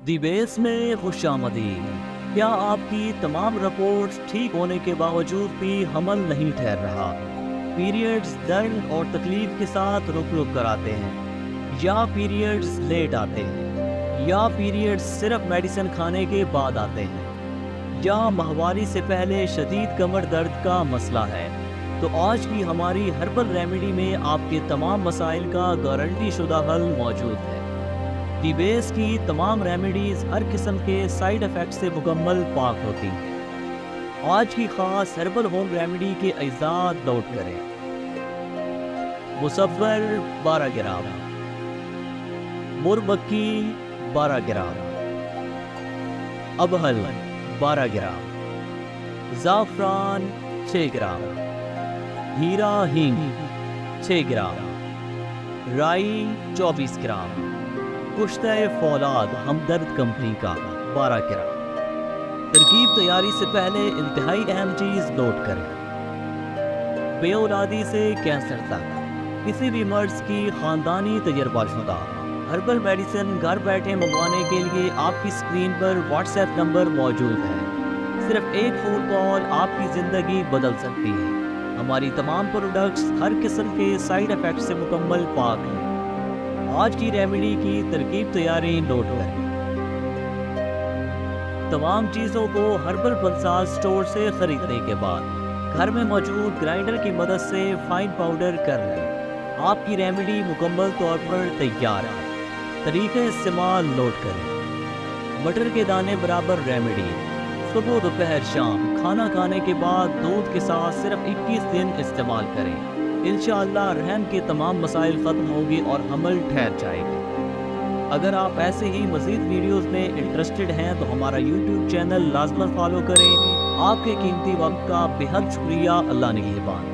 دی base में खुश आमदीद। क्या आपकी तमाम रिपोर्ट्स ठीक होने के बावजूद भी हमल नहीं ठहर रहा? पीरियड्स दर्द और तकलीफ के साथ रुक रुक कर आते हैं, या पीरियड्स लेट आते हैं, या पीरियड्स सिर्फ मेडिसिन खाने के बाद आते हैं, या माहवारी से पहले शदीद कमर दर्द का मसला है, तो आज की हमारी हर्बल रेमेडी में आपके तमाम मसाइल का गारंटी शुदा हल मौजूद है। दी बेस की तमाम रेमेडीज़ हर किस्म के साइड इफ़ेक्ट से मुकम्मल पाक होती हैं। आज की ख़ास हर्बल होम रेमेडी के अज्जा नोट करें। मुसव्वर 12 ग्राम, मुरमक्की 12 ग्राम, अबहल 12 ग्राम, ज़ाफ़रान 6 ग्राम, हीरा हींग 6 ग्राम, राई 24 ग्राम, कुश्ते फौलाद हमदर्द कंपनी का 12 ग्राम। तरकीब तैयारी से पहले इंतहाई अहम चीज़ नोट करें। बे औलादी से कैंसर तक किसी भी मर्ज की ख़ानदानी तजर्बाशुदा हर्बल मेडिसिन घर बैठे मंगवाने के लिए आपकी स्क्रीन पर व्हाट्सएप नंबर मौजूद है। सिर्फ एक फ़ोन कॉल आपकी ज़िंदगी बदल सकती है। हमारी तमाम प्रोडक्ट्स हर किस्म के साइड इफ़ेक्ट से मुकम्मल पाक हैं। आज की रेमेडी की तरकीब तैयारी नोट करें। तमाम चीज़ों को हर्बल पल्साज स्टोर से ख़रीदने के बाद घर में मौजूद ग्राइंडर की मदद से फाइन पाउडर कर लें। आपकी रेमेडी मुकम्मल तौर पर तैयार है। तरीक़े इस्तेमाल नोट करें। मटर के दाने बराबर रेमेडी सुबह दोपहर शाम खाना खाने के बाद दूध के साथ सिर्फ 21 दिन इस्तेमाल करें। इंशाअल्लाह रहम के तमाम मसाइल ख़त्म होंगे और हमल ठहर जाएगा। अगर आप ऐसे ही मज़ीद वीडियोस में इंटरेस्टेड हैं तो हमारा यूट्यूब चैनल लाजमन फॉलो करें। आपके कीमती वक्त का बेहद शुक्रिया। अल्लाह निगहबान।